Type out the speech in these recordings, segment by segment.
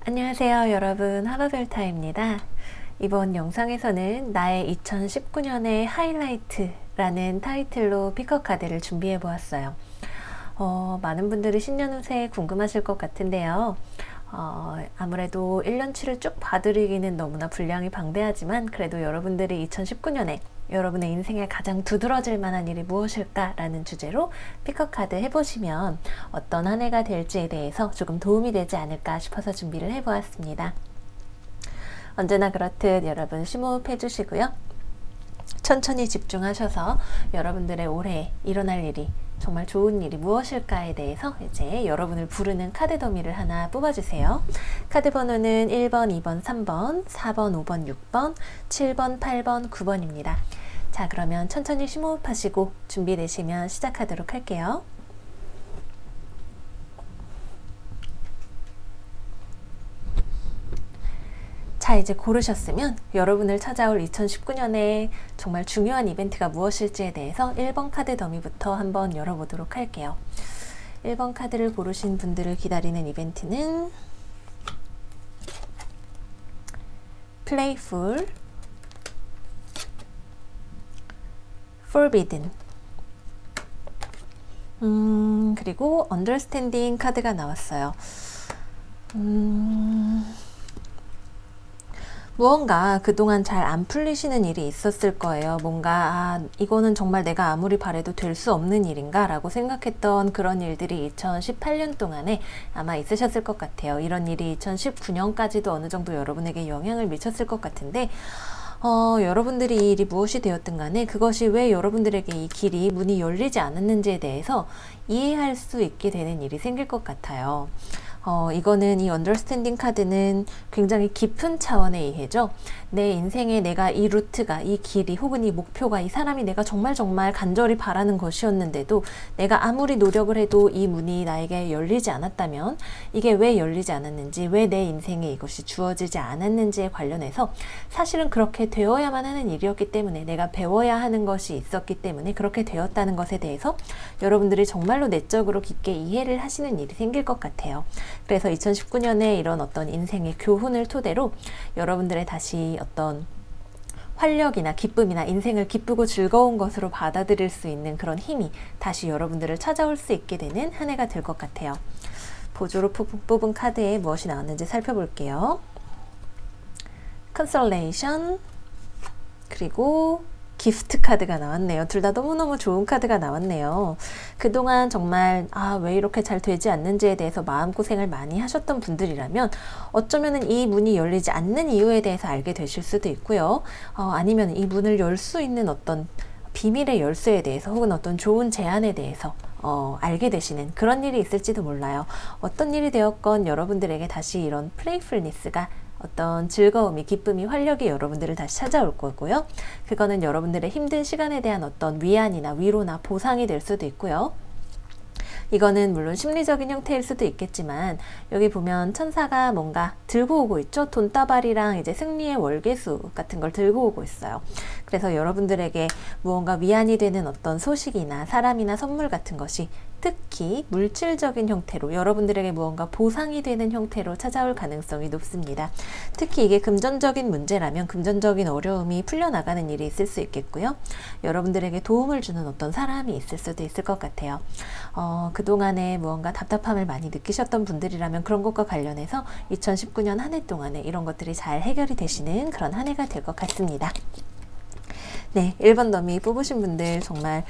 안녕하세요 여러분, 하바벨타입니다. 이번 영상에서는 나의 2019년의 하이라이트라는 타이틀로 피커 카드를 준비해 보았어요. 많은 분들이 신년 운세 궁금하실 것 같은데요. 아무래도 1년치를 쭉 봐드리기는 너무나 분량이 방대하지만 그래도 여러분들이 2019년에 여러분의 인생에 가장 두드러질 만한 일이 무엇일까 라는 주제로 피커 카드 해보시면 어떤 한 해가 될지에 대해서 조금 도움이 되지 않을까 싶어서 준비를 해보았습니다. 언제나 그렇듯 여러분 심호흡 해주시고요. 천천히 집중하셔서 여러분들의 올해 일어날 일이 정말 좋은 일이 무엇일까에 대해서 이제 여러분을 부르는 카드 더미를 하나 뽑아주세요. 카드 번호는 1번, 2번, 3번, 4번, 5번, 6번, 7번, 8번, 9번입니다. 자, 그러면 천천히 심호흡하시고 준비되시면 시작하도록 할게요. 자, 이제 고르셨으면 여러분을 찾아올 2019년에 정말 중요한 이벤트가 무엇일지에 대해서 1번 카드 더미부터 한번 열어보도록 할게요. 1번 카드를 고르신 분들을 기다리는 이벤트는 Playful, Forbidden, 그리고 Understanding 카드가 나왔어요. 무언가 그동안 잘 안 풀리시는 일이 있었을 거예요. 뭔가 이거는 정말 내가 아무리 바래도 될 수 없는 일인가 라고 생각했던 그런 일들이 2018년 동안에 아마 있으셨을 것 같아요. 이런 일이 2019년까지도 어느 정도 여러분에게 영향을 미쳤을 것 같은데 여러분들이 이 일이 무엇이 되었든 간에 그것이 왜 여러분들에게 이 길이 문이 열리지 않았는지에 대해서 이해할 수 있게 되는 일이 생길 것 같아요. 이거는 이 언더스탠딩 카드는 굉장히 깊은 차원의 이해죠. 내 인생에 내가 이 루트가, 이 길이 혹은 이 목표가 이 사람이 내가 정말 간절히 바라는 것이었는데도 내가 아무리 노력을 해도 이 문이 나에게 열리지 않았다면 이게 왜 열리지 않았는지, 왜 내 인생에 이것이 주어지지 않았는지에 관련해서 사실은 그렇게 되어야만 하는 일이었기 때문에 내가 배워야 하는 것이 있었기 때문에 그렇게 되었다는 것에 대해서 여러분들이 정말로 내적으로 깊게 이해를 하시는 일이 생길 것 같아요. 그래서 2019년에 이런 어떤 인생의 교훈을 토대로 여러분들의 다시 어떤 활력이나 기쁨이나 인생을 기쁘고 즐거운 것으로 받아들일 수 있는 그런 힘이 다시 여러분들을 찾아올 수 있게 되는 한 해가 될 것 같아요. 보조로 뽑은 카드에 무엇이 나왔는지 살펴볼게요. Consolation, 그리고 기프트 카드가 나왔네요. 둘 다 너무너무 좋은 카드가 나왔네요. 그동안 정말 왜 이렇게 잘 되지 않는지에 대해서 마음고생을 많이 하셨던 분들이라면 어쩌면 이 문이 열리지 않는 이유에 대해서 알게 되실 수도 있고요. 아니면 이 문을 열 수 있는 어떤 비밀의 열쇠에 대해서 혹은 어떤 좋은 제안에 대해서 알게 되시는 그런 일이 있을지도 몰라요. 어떤 일이 되었건 여러분들에게 다시 이런 플레이풀니스가 어떤 즐거움이, 기쁨이, 활력이 여러분들을 다시 찾아올 거고요. 그거는 여러분들의 힘든 시간에 대한 어떤 위안이나 위로나 보상이 될 수도 있고요. 이거는 물론 심리적인 형태일 수도 있겠지만 여기 보면 천사가 뭔가 들고 오고 있죠. 돈다발이랑 이제 승리의 월계수 같은 걸 들고 오고 있어요. 그래서 여러분들에게 무언가 위안이 되는 어떤 소식이나 사람이나 선물 같은 것이 특히 물질적인 형태로 여러분들에게 무언가 보상이 되는 형태로 찾아올 가능성이 높습니다. 특히 이게 금전적인 문제라면 금전적인 어려움이 풀려나가는 일이 있을 수 있겠고요. 여러분들에게 도움을 주는 어떤 사람이 있을 수도 있을 것 같아요. 그동안에 무언가 답답함을 많이 느끼셨던 분들이라면 그런 것과 관련해서 2019년 한 해 동안에 이런 것들이 잘 해결이 되시는 그런 한 해가 될 것 같습니다. 네, 1번 더미 뽑으신 분들 정말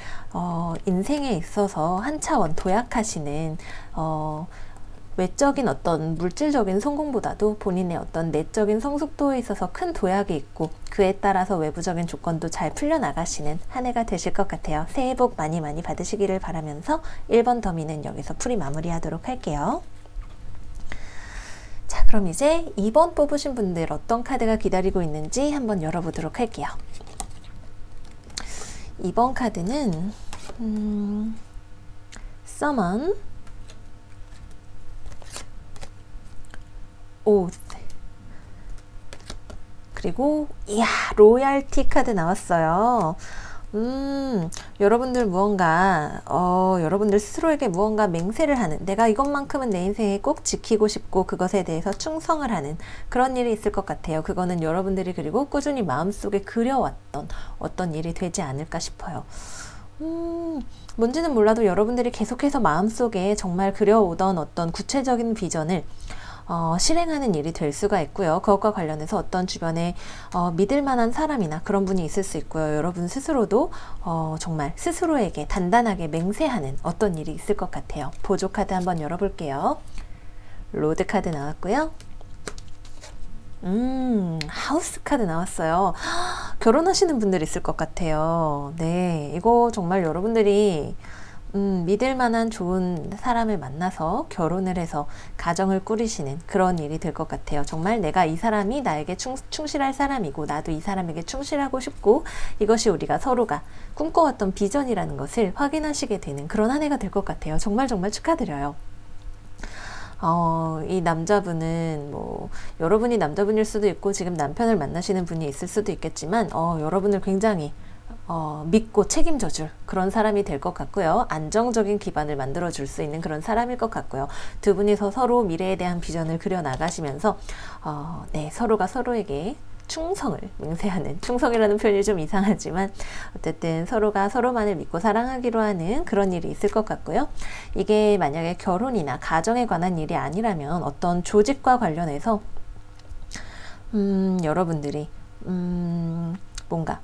인생에 있어서 한 차원 도약하시는 외적인 어떤 물질적인 성공보다도 본인의 어떤 내적인 성숙도에 있어서 큰 도약이 있고 그에 따라서 외부적인 조건도 잘 풀려나가시는 한 해가 되실 것 같아요. 새해 복 많이 받으시기를 바라면서 1번 더미는 여기서 풀이 마무리하도록 할게요. 자, 그럼 이제 2번 뽑으신 분들 어떤 카드가 기다리고 있는지 한번 열어보도록 할게요. 2번 카드는 Summon, Oath, 그리고 이야 로얄티 카드 나왔어요. 여러분들 무언가, 여러분들 스스로에게 무언가 맹세를 하는, 내가 이것만큼은 내 인생에 꼭 지키고 싶고 그것에 대해서 충성을 하는 그런 일이 있을 것 같아요. 그거는 여러분들이 그리고 꾸준히 마음속에 그려왔던 어떤 일이 되지 않을까 싶어요. 뭔지는 몰라도 여러분들이 계속해서 마음속에 정말 그려오던 어떤 구체적인 비전을 실행하는 일이 될 수가 있고요. 그것과 관련해서 어떤 주변에 믿을 만한 사람이나 그런 분이 있을 수 있고요. 여러분 스스로도 정말 스스로에게 단단하게 맹세하는 어떤 일이 있을 것 같아요. 보조 카드 한번 열어볼게요. 로드 카드 나왔고요. 하우스 카드 나왔어요. 결혼하시는 분들 있을 것 같아요. 네, 이거 정말 여러분들이 믿을 만한 좋은 사람을 만나서 결혼을 해서 가정을 꾸리시는 그런 일이 될 것 같아요. 정말 내가 이 사람이 나에게 충실할 사람이고 나도 이 사람에게 충실하고 싶고 이것이 우리가 서로가 꿈꿔왔던 비전이라는 것을 확인하시게 되는 그런 한 해가 될 것 같아요. 정말 정말 축하드려요. 이 남자분은 뭐 여러분이 남자분일 수도 있고 지금 남편을 만나시는 분이 있을 수도 있겠지만 여러분을 굉장히 믿고 책임져 줄 그런 사람이 될 것 같고요. 안정적인 기반을 만들어 줄 수 있는 그런 사람일 것 같고요. 두 분이서 서로 미래에 대한 비전을 그려 나가시면서 네, 서로가 서로에게 충성을 맹세하는, 충성이라는 표현이 좀 이상하지만 어쨌든 서로가 서로만을 믿고 사랑하기로 하는 그런 일이 있을 것 같고요. 이게 만약에 결혼이나 가정에 관한 일이 아니라면 어떤 조직과 관련해서 여러분들이 뭔가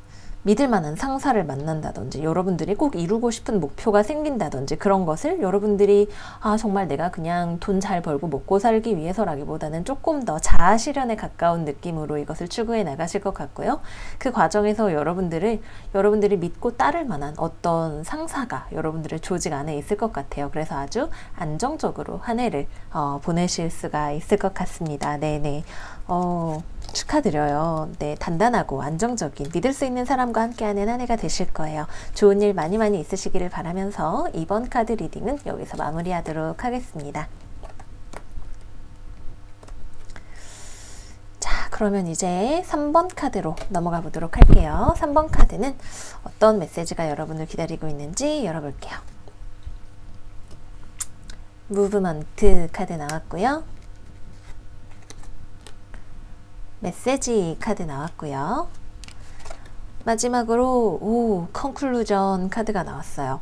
믿을 만한 상사를 만난다든지 여러분들이 꼭 이루고 싶은 목표가 생긴다든지 그런 것을 여러분들이 정말 내가 그냥 돈 잘 벌고 먹고 살기 위해서라기보다는 조금 더 자아 실현에 가까운 느낌으로 이것을 추구해 나가실 것 같고요. 그 과정에서 여러분들이 믿고 따를 만한 어떤 상사가 여러분들의 조직 안에 있을 것 같아요. 그래서 아주 안정적으로 한 해를 보내실 수가 있을 것 같습니다. 네네. 축하드려요. 네, 단단하고 안정적인 믿을 수 있는 사람과 함께하는 한 해가 되실 거예요. 좋은 일 많이 많이 있으시기를 바라면서 이번 카드 리딩은 여기서 마무리하도록 하겠습니다. 자, 그러면 이제 3번 카드로 넘어가 보도록 할게요. 3번 카드는 어떤 메시지가 여러분을 기다리고 있는지 열어볼게요. 무브먼트 카드 나왔고요. 메시지 카드 나왔고요. 마지막으로 컨클루전 카드가 나왔어요.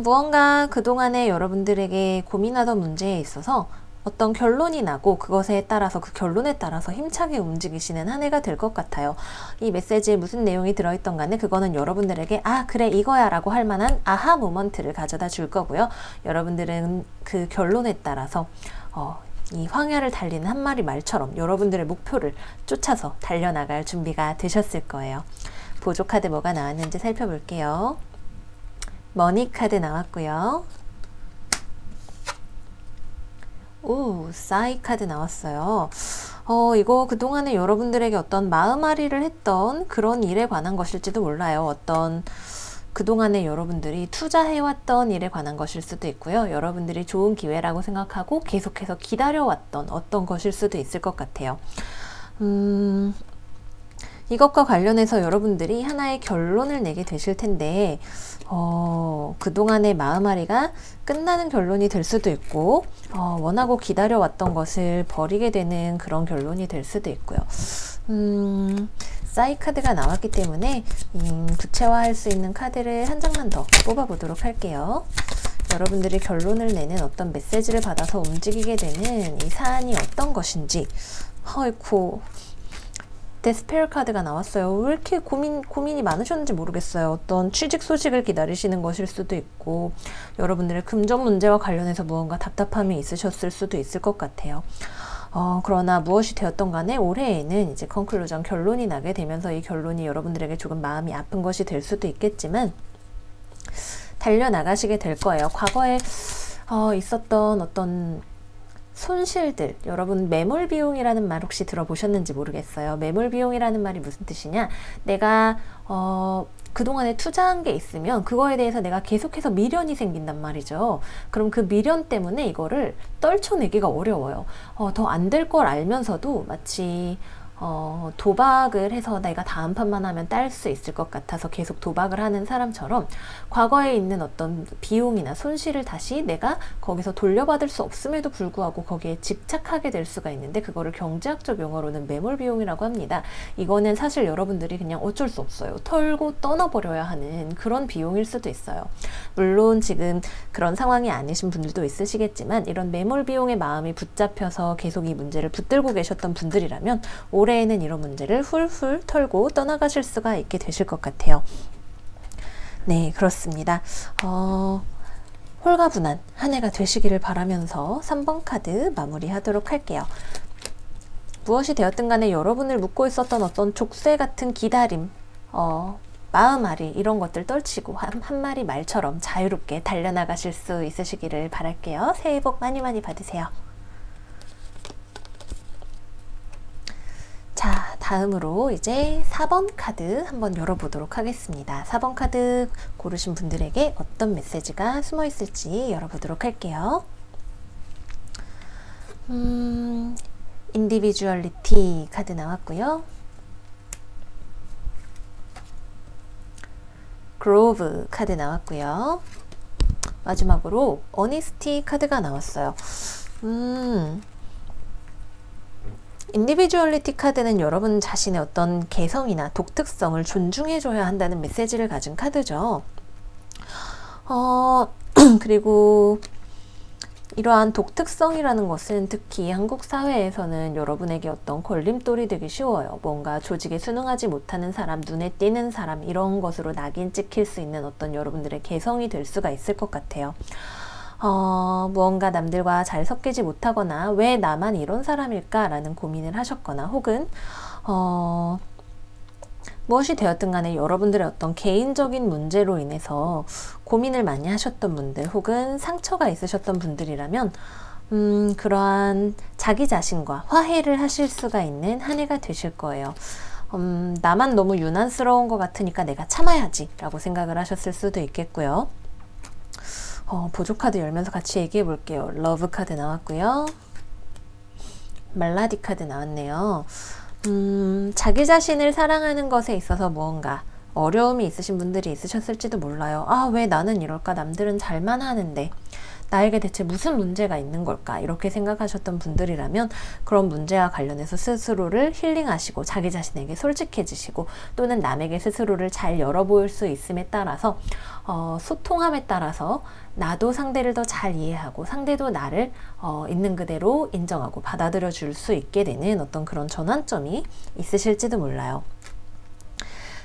무언가 그동안에 여러분들에게 고민하던 문제에 있어서 어떤 결론이 나고 그것에 따라서 그 결론에 따라서 힘차게 움직이시는 한 해가 될 것 같아요. 이 메시지에 무슨 내용이 들어있던 간에 그거는 여러분들에게 그래 이거야 라고 할 만한 아하 모먼트를 가져다 줄 거고요. 여러분들은 그 결론에 따라서 이 황야를 달리는 한 마리 말처럼 여러분들의 목표를 쫓아서 달려나갈 준비가 되셨을 거예요. 보조 카드 뭐가 나왔는지 살펴볼게요. 머니 카드 나왔고요. 사이 카드 나왔어요. 이거 그동안에 여러분들에게 어떤 마음앓이를 했던 그런 일에 관한 것일지도 몰라요. 어떤 그동안에 여러분들이 투자해왔던 일에 관한 것일 수도 있고요. 여러분들이 좋은 기회라고 생각하고 계속해서 기다려왔던 어떤 것일 수도 있을 것 같아요. 이것과 관련해서 여러분들이 하나의 결론을 내게 되실 텐데 그동안의 마음앓이가 끝나는 결론이 될 수도 있고 원하고 기다려왔던 것을 버리게 되는 그런 결론이 될 수도 있고요. 사이 카드가 나왔기 때문에 구체화할 수 있는 카드를 한 장만 더 뽑아보도록 할게요. 여러분들이 결론을 내는 어떤 메시지를 받아서 움직이게 되는 이 사안이 어떤 것인지. 아이고, 데스페어 카드가 나왔어요. 왜 이렇게 고민이 많으셨는지 모르겠어요. 어떤 취직 소식을 기다리시는 것일 수도 있고 여러분들의 금전 문제와 관련해서 무언가 답답함이 있으셨을 수도 있을 것 같아요. 그러나 무엇이 되었던 간에 올해에는 이제 컨클루전 결론이 나게 되면서 이 결론이 여러분들에게 조금 마음이 아픈 것이 될 수도 있겠지만 달려나가시게 될 거예요. 과거에 있었던 어떤 손실들, 여러분 매몰 비용이라는 말 혹시 들어보셨는지 모르겠어요. 매몰 비용이라는 말이 무슨 뜻이냐, 내가 그동안에 투자한 게 있으면 그거에 대해서 내가 계속해서 미련이 생긴단 말이죠. 그럼 그 미련 때문에 이거를 떨쳐내기가 어려워요. 더 안 될 걸 알면서도 마치 도박을 해서 내가 다음 판만 하면 딸 수 있을 것 같아서 계속 도박을 하는 사람처럼 과거에 있는 어떤 비용이나 손실을 다시 내가 거기서 돌려받을 수 없음에도 불구하고 거기에 집착하게 될 수가 있는데, 그거를 경제학적 용어로는 매몰 비용이라고 합니다. 이거는 사실 여러분들이 그냥 어쩔 수 없어요. 털고 떠나버려야 하는 그런 비용일 수도 있어요. 물론 지금 그런 상황이 아니신 분들도 있으시겠지만, 이런 매몰 비용의 마음이 붙잡혀서 계속 이 문제를 붙들고 계셨던 분들이라면 올해에는 이런 문제를 훌훌 털고 떠나가실 수가 있게 되실 것 같아요. 네, 그렇습니다. 홀가분한 한 해가 되시기를 바라면서 3번 카드 마무리하도록 할게요. 무엇이 되었든 간에 여러분을 묶고 있었던 어떤 족쇄 같은 기다림, 마음앓이, 이런 것들 떨치고 한 마리 말처럼 자유롭게 달려나가실 수 있으시기를 바랄게요. 새해 복 많이 많이 받으세요. 자, 다음으로 이제 4번 카드 한번 열어보도록 하겠습니다. 4번 카드 고르신 분들에게 어떤 메시지가 숨어 있을지 열어보도록 할게요. 인디비주얼리티 카드 나왔고요. 그로브 카드 나왔고요. 마지막으로 어니스티 카드가 나왔어요. 인디비주얼리티 카드는 여러분 자신의 어떤 개성이나 독특성을 존중해줘야 한다는 메시지를 가진 카드죠. 그리고 이러한 독특성이라는 것은 특히 한국 사회에서는 여러분에게 어떤 걸림돌이 되기 쉬워요. 뭔가 조직에 순응하지 못하는 사람, 눈에 띄는 사람, 이런 것으로 낙인 찍힐 수 있는 어떤 여러분들의 개성이 될 수가 있을 것 같아요. 무언가 남들과 잘 섞이지 못하거나 왜 나만 이런 사람일까 라는 고민을 하셨거나, 혹은 무엇이 되었든 간에 여러분들의 어떤 개인적인 문제로 인해서 고민을 많이 하셨던 분들, 혹은 상처가 있으셨던 분들이라면 그러한 자기 자신과 화해를 하실 수가 있는 한 해가 되실 거예요. 나만 너무 유난스러운 것 같으니까 내가 참아야지 라고 생각을 하셨을 수도 있겠고요. 보조 카드 열면서 같이 얘기해 볼게요. 러브 카드 나왔고요. 말라디 카드 나왔네요. 자기 자신을 사랑하는 것에 있어서 무언가 어려움이 있으신 분들이 있으셨을지도 몰라요. 왜 나는 이럴까? 남들은 잘만 하는데 나에게 대체 무슨 문제가 있는 걸까? 이렇게 생각하셨던 분들이라면 그런 문제와 관련해서 스스로를 힐링하시고 자기 자신에게 솔직해지시고, 또는 남에게 스스로를 잘 열어보일 수 있음에 따라서 소통함에 따라서 나도 상대를 더 잘 이해하고 상대도 나를 있는 그대로 인정하고 받아들여 줄 수 있게 되는 어떤 그런 전환점이 있으실지도 몰라요.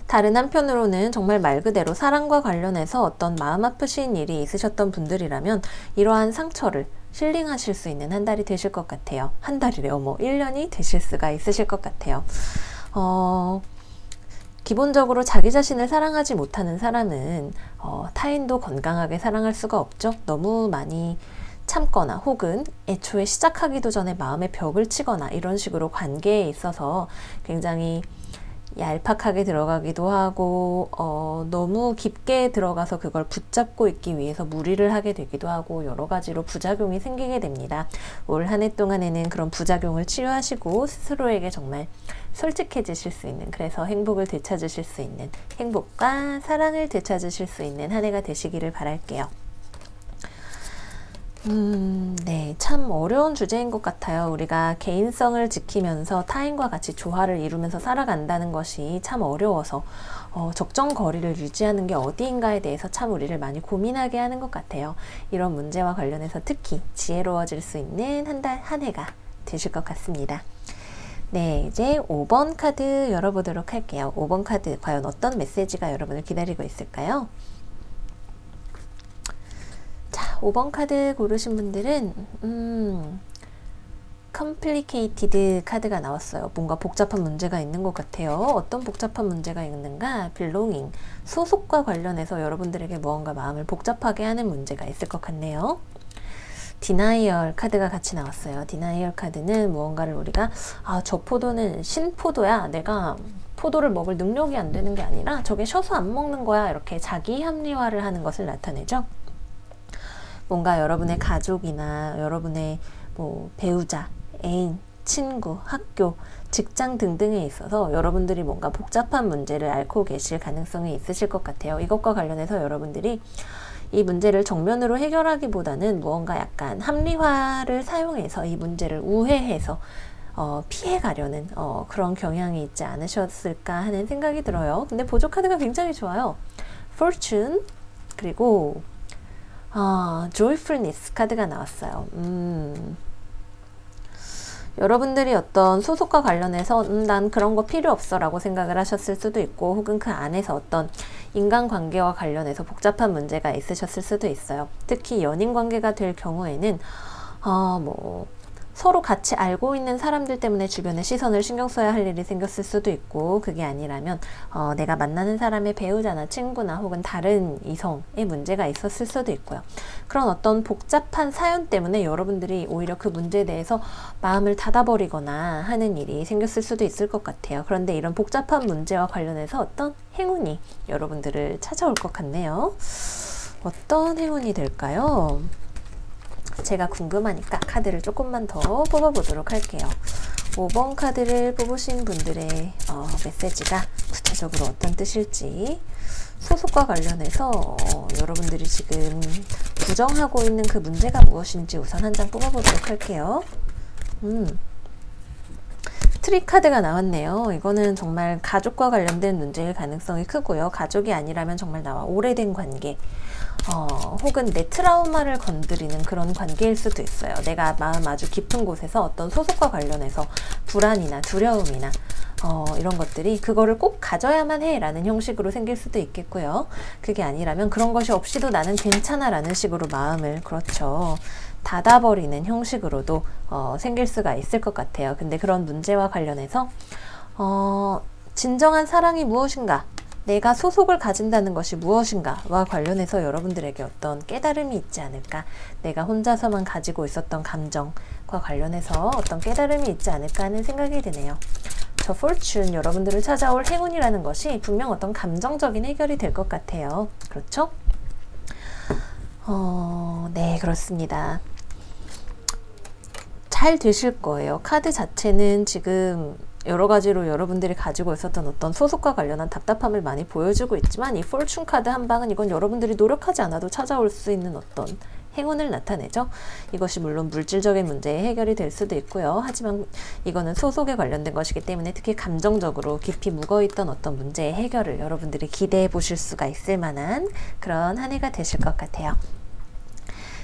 다른 한편으로는 정말 말 그대로 사랑과 관련해서 어떤 마음 아프신 일이 있으셨던 분들이라면 이러한 상처를 힐링하실 수 있는 한 달이 되실 것 같아요. 한 달이래요. 1년이 되실 수가 있으실 것 같아요. 기본적으로 자기 자신을 사랑하지 못하는 사람은 타인도 건강하게 사랑할 수가 없죠. 너무 많이 참거나, 혹은 애초에 시작하기도 전에 마음의 벽을 치거나, 이런 식으로 관계에 있어서 굉장히 얄팍하게 들어가기도 하고 너무 깊게 들어가서 그걸 붙잡고 있기 위해서 무리를 하게 되기도 하고, 여러 가지로 부작용이 생기게 됩니다. 올 한 해 동안에는 그런 부작용을 치유하시고 스스로에게 정말 솔직해지실 수 있는, 그래서 행복을 되찾으실 수 있는, 행복과 사랑을 되찾으실 수 있는 한 해가 되시기를 바랄게요. 네, 참 어려운 주제인 것 같아요. 우리가 개인성을 지키면서 타인과 같이 조화를 이루면서 살아간다는 것이 참 어려워서 적정 거리를 유지하는 게 어디인가에 대해서 참 우리를 많이 고민하게 하는 것 같아요. 이런 문제와 관련해서 특히 지혜로워질 수 있는 한 해가 되실 것 같습니다. 네, 이제 5번 카드 열어보도록 할게요. 5번 카드 과연 어떤 메시지가 여러분을 기다리고 있을까요? 5번 카드 고르신 분들은 complicated 카드가 나왔어요. 뭔가 복잡한 문제가 있는 것 같아요. 어떤 복잡한 문제가 있는가? belonging, 소속과 관련해서 여러분들에게 무언가 마음을 복잡하게 하는 문제가 있을 것 같네요. denial 카드가 같이 나왔어요. denial 카드는 무언가를 우리가 저 포도는 신포도야, 내가 포도를 먹을 능력이 안 되는 게 아니라 저게 쉬어서 안 먹는 거야, 이렇게 자기 합리화를 하는 것을 나타내죠. 뭔가 여러분의 가족이나 여러분의 배우자, 애인, 친구, 학교, 직장 등등에 있어서 여러분들이 뭔가 복잡한 문제를 앓고 계실 가능성이 있으실 것 같아요. 이것과 관련해서 여러분들이 이 문제를 정면으로 해결하기보다는 무언가 약간 합리화를 사용해서 이 문제를 우회해서 피해가려는 그런 경향이 있지 않으셨을까 하는 생각이 들어요. 근데 보조 카드가 굉장히 좋아요. Fortune, 그리고 Joyfulness 카드가 나왔어요. 여러분들이 어떤 소속과 관련해서 난 그런 거 필요 없어 라고 생각을 하셨을 수도 있고, 혹은 그 안에서 어떤 인간관계와 관련해서 복잡한 문제가 있으셨을 수도 있어요. 특히 연인관계가 될 경우에는 서로 같이 알고 있는 사람들 때문에 주변의 시선을 신경 써야 할 일이 생겼을 수도 있고, 그게 아니라면 내가 만나는 사람의 배우자나 친구나 혹은 다른 이성의 문제가 있었을 수도 있고요. 그런 어떤 복잡한 사연 때문에 여러분들이 오히려 그 문제에 대해서 마음을 닫아버리거나 하는 일이 생겼을 수도 있을 것 같아요. 그런데 이런 복잡한 문제와 관련해서 어떤 행운이 여러분들을 찾아올 것 같네요. 어떤 행운이 될까요? 제가 궁금하니까 카드를 조금만 더 뽑아보도록 할게요. 5번 카드를 뽑으신 분들의 메시지가 구체적으로 어떤 뜻일지, 소속과 관련해서 여러분들이 지금 부정하고 있는 그 문제가 무엇인지 우선 한 장 뽑아보도록 할게요. 트리 카드가 나왔네요. 이거는 정말 가족과 관련된 문제일 가능성이 크고요. 가족이 아니라면 정말 나와 오래된 관계, 혹은 내 트라우마를 건드리는 그런 관계일 수도 있어요. 내가 마음 아주 깊은 곳에서 어떤 소속과 관련해서 불안이나 두려움이나 이런 것들이 그거를 꼭 가져야만 해 라는 형식으로 생길 수도 있겠고요. 그게 아니라면 그런 것이 없이도 나는 괜찮아 라는 식으로 마음을 닫아버리는 형식으로도 생길 수가 있을 것 같아요. 근데 그런 문제와 관련해서 진정한 사랑이 무엇인가, 내가 소속을 가진다는 것이 무엇인가와 관련해서 여러분들에게 어떤 깨달음이 있지 않을까, 내가 혼자서만 가지고 있었던 감정과 관련해서 어떤 깨달음이 있지 않을까 하는 생각이 드네요. 저 Fortune, 여러분들을 찾아올 행운이라는 것이 분명 어떤 감정적인 해결이 될 것 같아요. 그렇죠? 네, 그렇습니다. 잘 되실 거예요. 카드 자체는 지금 여러 가지로 여러분들이 가지고 있었던 어떤 소속과 관련한 답답함을 많이 보여주고 있지만, 이 Fortune 카드 한 방은 이건 여러분들이 노력하지 않아도 찾아올 수 있는 어떤 행운을 나타내죠. 이것이 물론 물질적인 문제의 해결이 될 수도 있고요. 하지만 이거는 소속에 관련된 것이기 때문에 특히 감정적으로 깊이 묵어있던 어떤 문제의 해결을 여러분들이 기대해 보실 수가 있을 만한 그런 한 해가 되실 것 같아요.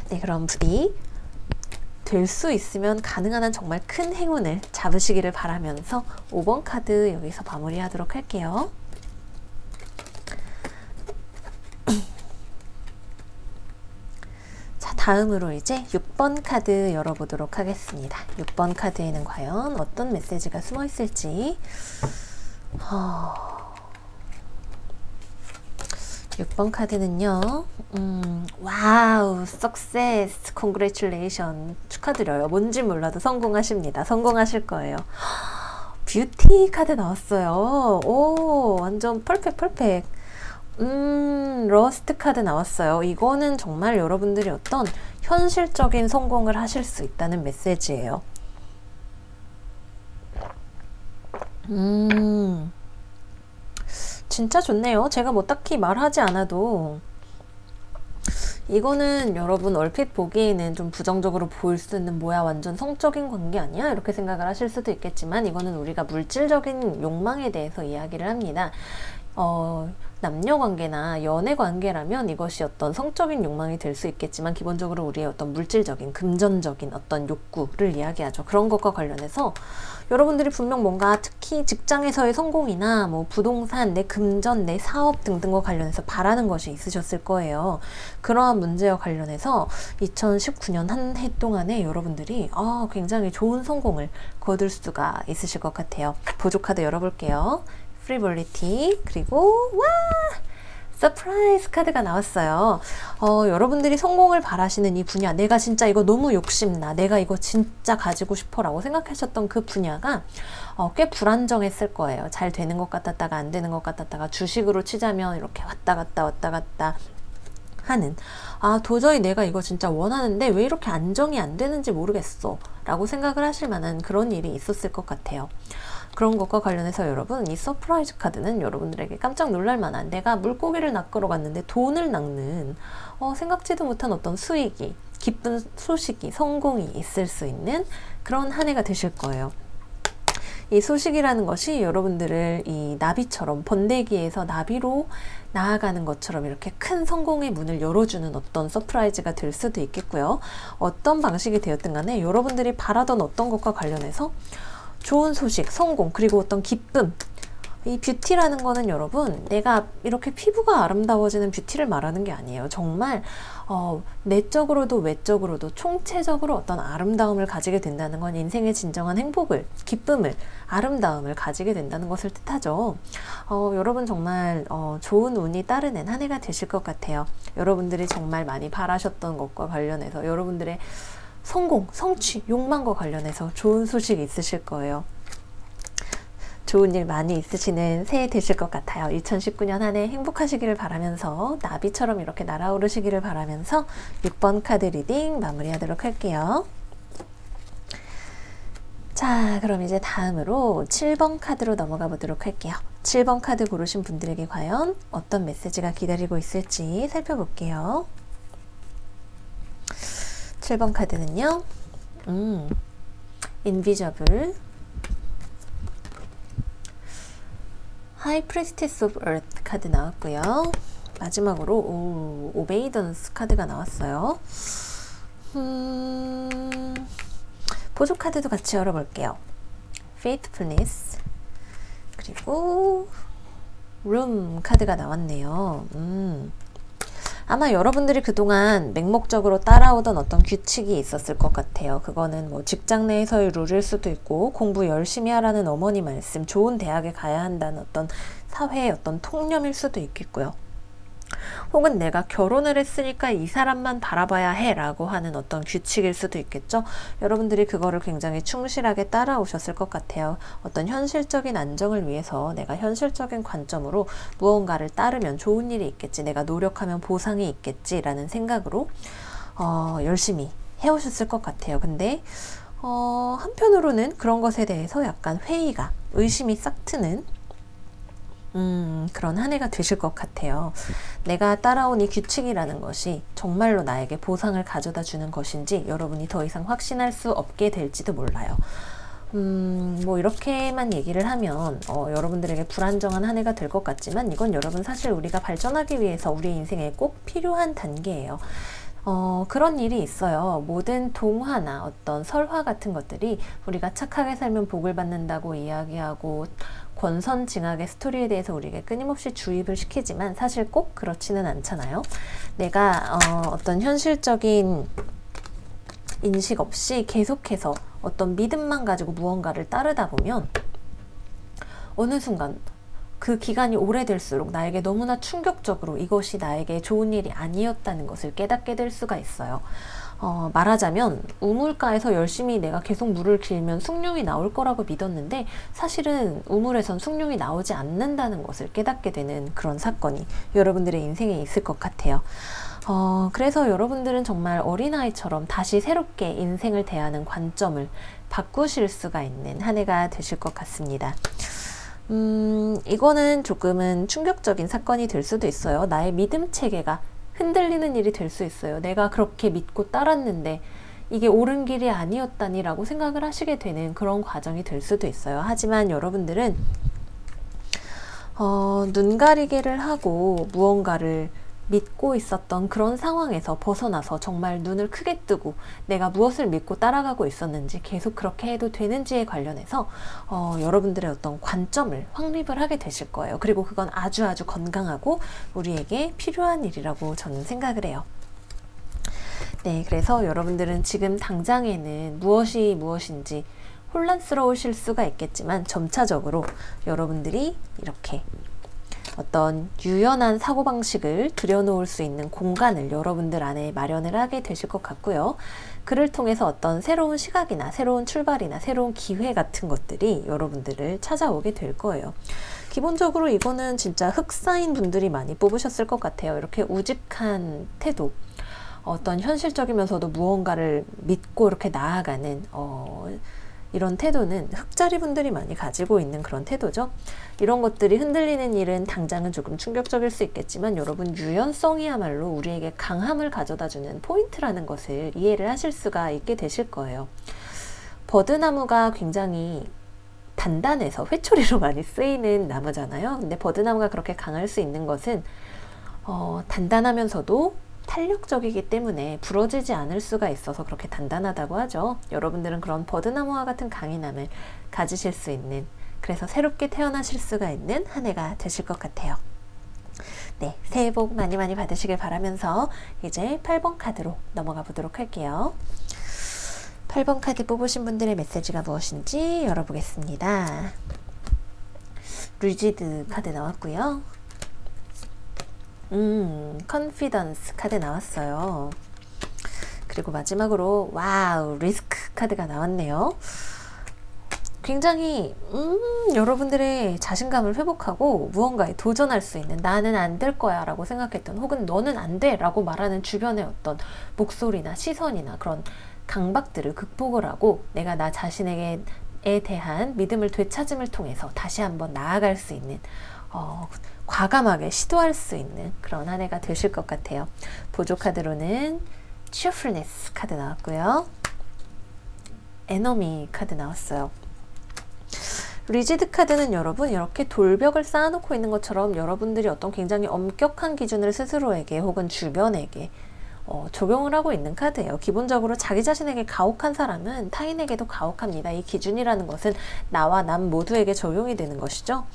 네, 그럼 부디 될 수 있으면 가능한 한 정말 큰 행운을 잡으시기를 바라면서 5번 카드 여기서 마무리하도록 할게요. 자, 다음으로 이제 6번 카드 열어보도록 하겠습니다. 6번 카드에는 과연 어떤 메시지가 숨어 있을지. 6번 카드는요, 와우, success, congratulation, 축하드려요. 뭔지 몰라도 성공하십니다. 성공하실 거예요. 뷰티 카드 나왔어요. 오, 완전 퍼펙트. 러스트 카드 나왔어요. 이거는 정말 여러분들이 어떤 현실적인 성공을 하실 수 있다는 메시지예요. 진짜 좋네요. 제가 뭐 딱히 말하지 않아도 이거는 여러분 얼핏 보기에는 좀 부정적으로 보일 수 있는, 뭐야 완전 성적인 관계 아니야? 이렇게 생각을 하실 수도 있겠지만, 이거는 우리가 물질적인 욕망에 대해서 이야기를 합니다. 남녀 관계나 연애 관계라면 이것이 어떤 성적인 욕망이 될 수 있겠지만, 기본적으로 우리의 어떤 물질적인, 금전적인 어떤 욕구를 이야기하죠. 그런 것과 관련해서 여러분들이 분명 뭔가 특히 직장에서의 성공이나 뭐 부동산, 내 금전, 내 사업 등등과 관련해서 바라는 것이 있으셨을 거예요. 그러한 문제와 관련해서 2019년 한 해 동안에 여러분들이 굉장히 좋은 성공을 거둘 수가 있으실 것 같아요. 보조 카드 열어볼게요. 프리볼리티, 그리고 와! 서프라이즈 카드가 나왔어요. 여러분들이 성공을 바라시는 이 분야, 내가 진짜 이거 너무 욕심나, 내가 이거 진짜 가지고 싶어 라고 생각하셨던 그 분야가 꽤 불안정했을 거예요. 잘 되는 것 같았다가 안 되는 것 같았다가, 주식으로 치자면 이렇게 왔다 갔다 하는, 아 도저히 내가 이거 진짜 원하는데 왜 이렇게 안정이 안 되는지 모르겠어 라고 생각을 하실 만한 그런 일이 있었을 것 같아요. 그런 것과 관련해서 여러분, 이 서프라이즈 카드는 여러분들에게 깜짝 놀랄 만한, 내가 물고기를 낚으러 갔는데 돈을 낚는 생각지도 못한 어떤 수익이, 기쁜 소식이, 성공이 있을 수 있는 그런 한 해가 되실 거예요. 이 소식이라는 것이 여러분들을 이 나비처럼, 번데기에서 나비로 나아가는 것처럼 이렇게 큰 성공의 문을 열어주는 어떤 서프라이즈가 될 수도 있겠고요. 어떤 방식이 되었든 간에 여러분들이 바라던 어떤 것과 관련해서 좋은 소식, 성공, 그리고 어떤 기쁨, 이 뷰티라는 거는 여러분, 내가 이렇게 피부가 아름다워지는 뷰티를 말하는 게 아니에요. 정말 내적으로도 외적으로도 총체적으로 어떤 아름다움을 가지게 된다는 건 인생의 진정한 행복을, 기쁨을, 아름다움을 가지게 된다는 것을 뜻하죠. 여러분 정말 좋은 운이 따르는 한 해가 되실 것 같아요. 여러분들이 정말 많이 바라셨던 것과 관련해서 여러분들의 성공, 성취, 욕망과 관련해서 좋은 소식이 있으실 거예요. 좋은 일 많이 있으시는 새해 되실 것 같아요. 2019년 한 해 행복하시기를 바라면서, 나비처럼 이렇게 날아오르시기를 바라면서 6번 카드 리딩 마무리하도록 할게요. 자, 그럼 이제 다음으로 7번 카드로 넘어가 보도록 할게요. 7번 카드 고르신 분들에게 과연 어떤 메시지가 기다리고 있을지 살펴볼게요. 7번 카드는요, 인비저블, 하이 프리스티스 오브 에arth 카드 나왔고요. 마지막으로 오베이던스 카드가 나왔어요. 보조 카드도 같이 열어볼게요. faithfulness, 그리고 room 카드가 나왔네요. 아마 여러분들이 그동안 맹목적으로 따라오던 어떤 규칙이 있었을 것 같아요. 그거는 뭐 직장 내에서의 룰일 수도 있고, 공부 열심히 하라는 어머니 말씀, 좋은 대학에 가야 한다는 어떤 사회의 어떤 통념일 수도 있겠고요. 혹은 내가 결혼을 했으니까 이 사람만 바라봐야 해 라고 하는 어떤 규칙일 수도 있겠죠. 여러분들이 그거를 굉장히 충실하게 따라오셨을 것 같아요. 어떤 현실적인 안정을 위해서 내가 현실적인 관점으로 무언가를 따르면 좋은 일이 있겠지, 내가 노력하면 보상이 있겠지 라는 생각으로 열심히 해오셨을 것 같아요. 근데 한편으로는 그런 것에 대해서 약간 회의가, 의심이 싹 트는 그런 한 해가 되실 것 같아요. 내가 따라온 이 규칙이라는 것이 정말로 나에게 보상을 가져다 주는 것인지 여러분이 더 이상 확신할 수 없게 될지도 몰라요. 뭐 이렇게만 얘기를 하면 여러분들에게 불안정한 한 해가 될 것 같지만, 이건 여러분 사실 우리가 발전하기 위해서 우리 인생에 꼭 필요한 단계예요. 그런 일이 있어요. 모든 동화나 어떤 설화 같은 것들이 우리가 착하게 살면 복을 받는다고 이야기하고 권선징악의 스토리에 대해서 우리에게 끊임없이 주입을 시키지만 사실 꼭 그렇지는 않잖아요. 내가 어떤 현실적인 인식 없이 계속해서 어떤 믿음만 가지고 무언가를 따르다 보면 어느 순간 그 기간이 오래될수록 나에게 너무나 충격적으로 이것이 나에게 좋은 일이 아니었다는 것을 깨닫게 될 수가 있어요. 말하자면 우물가에서 열심히 내가 계속 물을 길면 숭늉이 나올 거라고 믿었는데 사실은 우물에선 숭늉이 나오지 않는다는 것을 깨닫게 되는 그런 사건이 여러분들의 인생에 있을 것 같아요. 그래서 여러분들은 정말 어린아이처럼 다시 새롭게 인생을 대하는 관점을 바꾸실 수가 있는 한 해가 되실 것 같습니다. 이거는 조금은 충격적인 사건이 될 수도 있어요. 나의 믿음 체계가 흔들리는 일이 될 수 있어요. 내가 그렇게 믿고 따랐는데 이게 옳은 길이 아니었다니 라고 생각을 하시게 되는 그런 과정이 될 수도 있어요. 하지만 여러분들은 눈 가리개를 하고 무언가를 믿고 있었던 그런 상황에서 벗어나서 정말 눈을 크게 뜨고 내가 무엇을 믿고 따라가고 있었는지, 계속 그렇게 해도 되는지에 관련해서 여러분들의 어떤 관점을 확립을 하게 되실 거예요. 그리고 그건 아주 건강하고 우리에게 필요한 일이라고 저는 생각을 해요. 네, 그래서 여러분들은 지금 당장에는 무엇이 무엇인지 혼란스러우실 수가 있겠지만 점차적으로 여러분들이 이렇게 어떤 유연한 사고방식을 들여놓을 수 있는 공간을 여러분들 안에 마련을 하게 되실 것 같고요. 그를 통해서 어떤 새로운 시각이나 새로운 출발이나 새로운 기회 같은 것들이 여러분들을 찾아오게 될 거예요. 기본적으로 이거는 진짜 흑사인 분들이 많이 뽑으셨을 것 같아요. 이렇게 우직한 태도, 어떤 현실적이면서도 무언가를 믿고 이렇게 나아가는 이런 태도는 흑자리 분들이 많이 가지고 있는 그런 태도죠. 이런 것들이 흔들리는 일은 당장은 조금 충격적일 수 있겠지만 여러분 유연성이야말로 우리에게 강함을 가져다주는 포인트라는 것을 이해를 하실 수가 있게 되실 거예요. 버드나무가 굉장히 단단해서 회초리로 많이 쓰이는 나무잖아요. 근데 버드나무가 그렇게 강할 수 있는 것은 단단하면서도 탄력적이기 때문에 부러지지 않을 수가 있어서 그렇게 단단하다고 하죠. 여러분들은 그런 버드나무와 같은 강인함을 가지실 수 있는, 그래서 새롭게 태어나실 수가 있는 한 해가 되실 것 같아요. 네, 새해 복 많이 많이 받으시길 바라면서 이제 8번 카드로 넘어가 보도록 할게요. 8번 카드 뽑으신 분들의 메시지가 무엇인지 열어보겠습니다. 루지드 카드 나왔고요. 컨피던스 카드 나왔어요. 그리고 마지막으로 와우, 리스크 카드가 나왔네요. 굉장히 여러분들의 자신감을 회복하고 무언가에 도전할 수 있는, 나는 안 될 거야 라고 생각했던, 혹은 너는 안 돼 라고 말하는 주변의 어떤 목소리나 시선이나 그런 강박들을 극복을 하고 내가 나 자신에게 대한 믿음을 되찾음을 통해서 다시 한번 나아갈 수 있는, 과감하게 시도할 수 있는 그런 한 해가 되실 것 같아요. 보조 카드로는 cheerfulness 카드 나왔고요. enemy 카드 나왔어요. 리지드 카드는 여러분 이렇게 돌벽을 쌓아놓고 있는 것처럼 여러분들이 어떤 굉장히 엄격한 기준을 스스로에게 혹은 주변에게 적용을 하고 있는 카드예요. 기본적으로 자기 자신에게 가혹한 사람은 타인에게도 가혹합니다. 이 기준이라는 것은 나와 남 모두에게 적용이 되는 것이죠.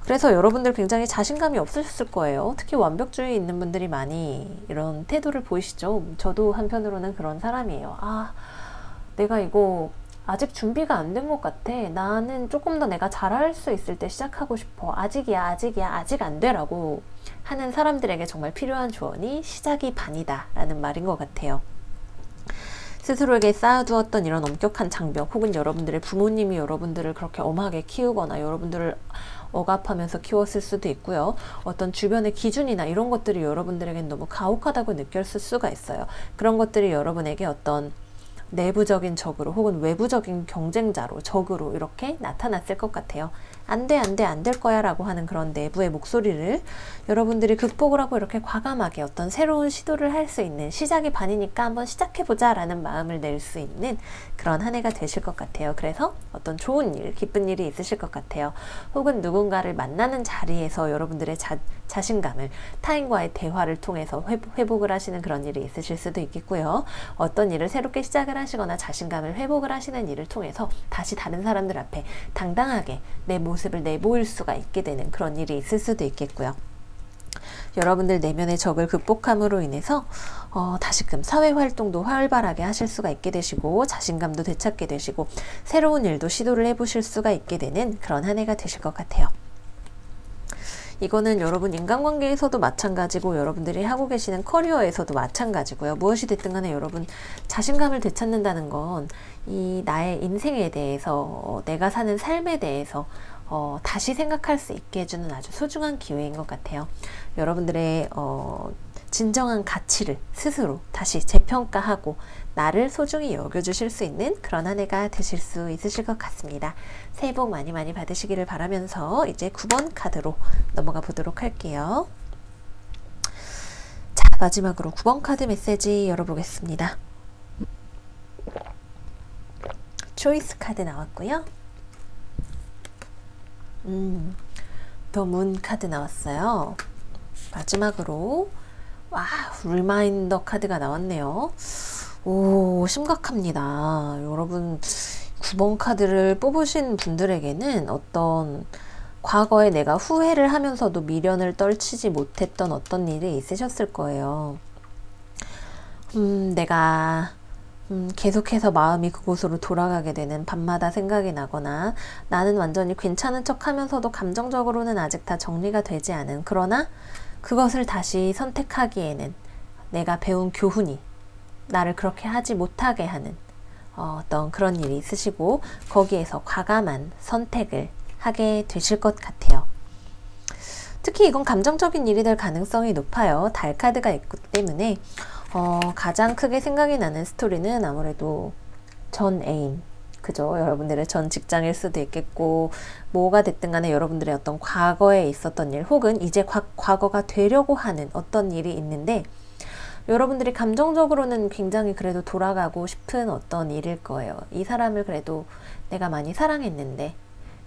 그래서 여러분들 굉장히 자신감이 없으셨을 거예요. 특히 완벽주의 있는 분들이 많이 이런 태도를 보이시죠. 저도 한편으로는 그런 사람이에요. 내가 이거 아직 준비가 안 된 것 같아. 나는 조금 더 내가 잘할 수 있을 때 시작하고 싶어. 아직이야, 아직 안 돼 라고 하는 사람들에게 정말 필요한 조언이 시작이 반이다 라는 말인 것 같아요. 스스로에게 쌓아두었던 이런 엄격한 장벽, 혹은 여러분들의 부모님이 여러분들을 그렇게 엄하게 키우거나 여러분들을 억압하면서 키웠을 수도 있고요. 어떤 주변의 기준이나 이런 것들이 여러분들에겐 너무 가혹하다고 느꼈을 수가 있어요. 그런 것들이 여러분에게 어떤 내부적인 적으로 혹은 외부적인 경쟁자로, 적으로 이렇게 나타났을 것 같아요. 안 돼, 안 돼, 안 될 거야 라고 하는 그런 내부의 목소리를 여러분들이 극복을 하고 이렇게 과감하게 어떤 새로운 시도를 할 수 있는, 시작이 반이니까 한번 시작해보자 라는 마음을 낼 수 있는 그런 한 해가 되실 것 같아요. 그래서 어떤 좋은 일, 기쁜 일이 있으실 것 같아요. 혹은 누군가를 만나는 자리에서 여러분들의 자신감을 타인과의 대화를 통해서 회복을 하시는 그런 일이 있으실 수도 있겠고요. 어떤 일을 새롭게 시작을 하시거나 자신감을 회복을 하시는 일을 통해서 다시 다른 사람들 앞에 당당하게 내 모습을 내보일 수가 있게 되는 그런 일이 있을 수도 있겠고요. 여러분들 내면의 적을 극복함으로 인해서 다시금 사회활동도 활발하게 하실 수가 있게 되시고 자신감도 되찾게 되시고 새로운 일도 시도를 해보실 수가 있게 되는 그런 한 해가 되실 것 같아요. 이거는 여러분 인간관계에서도 마찬가지고 여러분들이 하고 계시는 커리어에서도 마찬가지고요. 무엇이 됐든 간에 여러분 자신감을 되찾는다는 건 이 나의 인생에 대해서 내가 사는 삶에 대해서 다시 생각할 수 있게 해주는 아주 소중한 기회인 것 같아요. 여러분들의 진정한 가치를 스스로 다시 재평가하고 나를 소중히 여겨주실 수 있는 그런 한 해가 되실 수 있으실 것 같습니다. 새해 복 많이 많이 받으시기를 바라면서 이제 9번 카드로 넘어가 보도록 할게요. 자, 마지막으로 9번 카드 메시지 열어보겠습니다. 초이스 카드 나왔고요. 더 문 카드 나왔어요. 마지막으로 리마인더 카드가 나왔네요. 오, 심각합니다. 여러분 9번 카드를 뽑으신 분들에게는 어떤 과거에 내가 후회를 하면서도 미련을 떨치지 못했던 어떤 일이 있으셨을 거예요. 내가 계속해서 마음이 그곳으로 돌아가게 되는, 밤마다 생각이 나거나 나는 완전히 괜찮은 척 하면서도 감정적으로는 아직 다 정리가 되지 않은, 그러나 그것을 다시 선택하기에는 내가 배운 교훈이 나를 그렇게 하지 못하게 하는 어떤 그런 일이 있으시고, 거기에서 과감한 선택을 하게 되실 것 같아요. 특히 이건 감정적인 일이 될 가능성이 높아요. 달 카드가 있기 때문에 가장 크게 생각이 나는 스토리는 아무래도 전 애인, 그죠? 여러분들의 전 직장일 수도 있겠고, 뭐가 됐든 간에 여러분들의 어떤 과거에 있었던 일, 혹은 이제 과거가 되려고 하는 어떤 일이 있는데, 여러분들이 감정적으로는 굉장히 그래도 돌아가고 싶은 어떤 일일 거예요. 이 사람을 그래도 내가 많이 사랑했는데,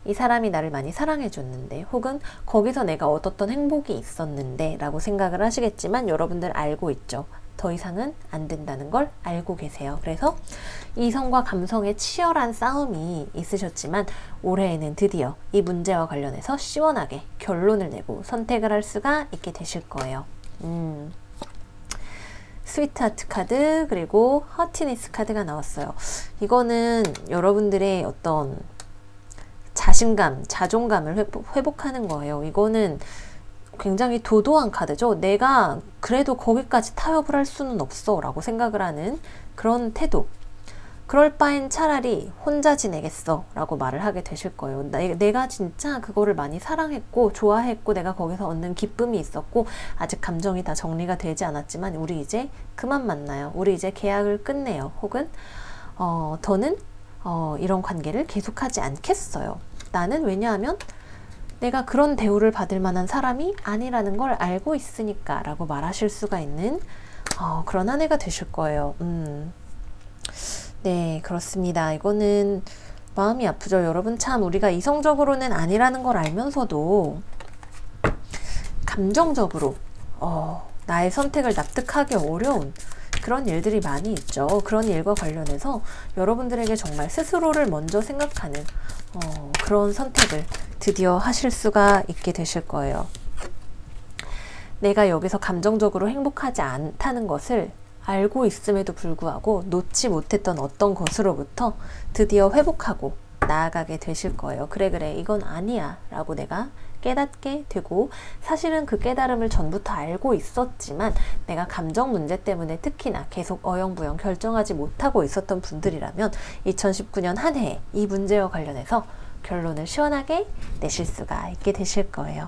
이 사람이 나를 많이 사랑해 줬는데, 혹은 거기서 내가 얻었던 행복이 있었는데 라고 생각을 하시겠지만, 여러분들 알고 있죠. 더 이상은 안 된다는 걸 알고 계세요. 그래서 이성과 감성의 치열한 싸움이 있으셨지만, 올해에는 드디어 이 문제와 관련해서 시원하게 결론을 내고 선택을 할 수가 있게 되실 거예요. 스위트하트 카드, 그리고 허티니스 카드가 나왔어요. 이거는 여러분들의 어떤 자신감, 자존감을 회복하는 거예요. 이거는 굉장히 도도한 카드죠. 내가 그래도 거기까지 타협을 할 수는 없어 라고 생각을 하는 그런 태도. 그럴 바엔 차라리 혼자 지내겠어 라고 말을 하게 되실 거예요. 내가 진짜 그거를 많이 사랑했고 좋아했고, 내가 거기서 얻는 기쁨이 있었고, 아직 감정이 다 정리가 되지 않았지만 우리 이제 그만 만나요. 우리 이제 계약을 끝내요. 혹은 더는 이런 관계를 계속하지 않겠어요. 나는 왜냐하면 내가 그런 대우를 받을 만한 사람이 아니라는 걸 알고 있으니까 라고 말하실 수가 있는 그런 한 해가 되실 거예요. 네, 그렇습니다. 이거는 마음이 아프죠. 여러분, 참 우리가 이성적으로는 아니라는 걸 알면서도 감정적으로 나의 선택을 납득하기 어려운 그런 일들이 많이 있죠. 그런 일과 관련해서 여러분들에게 정말 스스로를 먼저 생각하는 그런 선택을 드디어 하실 수가 있게 되실 거예요. 내가 여기서 감정적으로 행복하지 않다는 것을 알고 있음에도 불구하고 놓지 못했던 어떤 것으로부터 드디어 회복하고 나아가게 되실 거예요. 그래 이건 아니야 라고 내가 깨닫게 되고, 사실은 그 깨달음을 전부터 알고 있었지만 내가 감정 문제 때문에 특히나 계속 어영부영 결정하지 못하고 있었던 분들이라면 2019년 한 해에 이 문제와 관련해서 결론을 시원하게 내실 수가 있게 되실 거예요.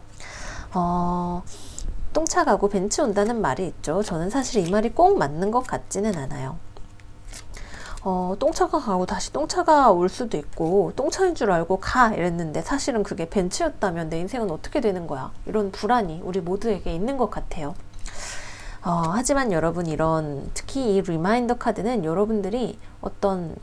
똥차 가고 벤츠 온다는 말이 있죠. 저는 사실 이 말이 꼭 맞는 것 같지는 않아요. 똥차가 가고 다시 똥차가 올 수도 있고, 똥차인 줄 알고 가 이랬는데 사실은 그게 벤츠였다면 내 인생은 어떻게 되는 거야? 이런 불안이 우리 모두에게 있는 것 같아요. 하지만 여러분, 이런 특히 이 리마인더 카드는 여러분들이 어떤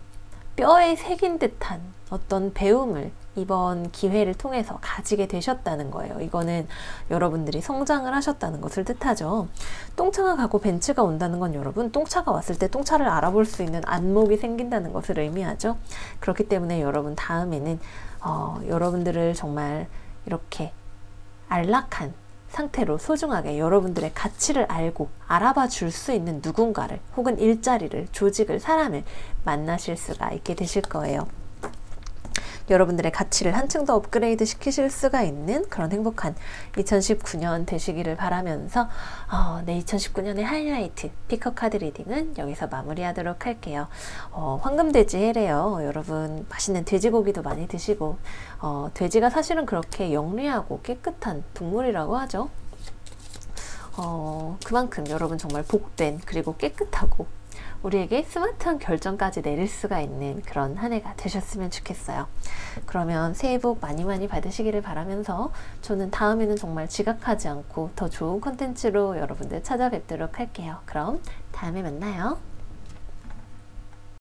뼈에 새긴 듯한 어떤 배움을 이번 기회를 통해서 가지게 되셨다는 거예요. 이거는 여러분들이 성장을 하셨다는 것을 뜻하죠. 똥차가 가고 벤츠가 온다는 건 여러분, 똥차가 왔을 때 똥차를 알아볼 수 있는 안목이 생긴다는 것을 의미하죠. 그렇기 때문에 여러분, 다음에는 여러분들을 정말 이렇게 안락한 상태로 소중하게 여러분들의 가치를 알고 알아봐 줄 수 있는 누군가를, 혹은 일자리를, 조직을, 사람을 만나실 수가 있게 되실 거예요. 여러분들의 가치를 한층 더 업그레이드 시키실 수가 있는 그런 행복한 2019년 되시기를 바라면서 네, 2019년의 하이라이트 피커 카드 리딩은 여기서 마무리하도록 할게요. 황금돼지 해래요. 여러분, 맛있는 돼지고기도 많이 드시고, 돼지가 사실은 그렇게 영리하고 깨끗한 동물이라고 하죠. 그만큼 여러분 정말 복된, 그리고 깨끗하고 우리에게 스마트한 결정까지 내릴 수가 있는 그런 한 해가 되셨으면 좋겠어요. 그러면 새해 복 많이 많이 받으시기를 바라면서 저는 다음에는 정말 지각하지 않고 더 좋은 컨텐츠로 여러분들 찾아뵙도록 할게요. 그럼 다음에 만나요.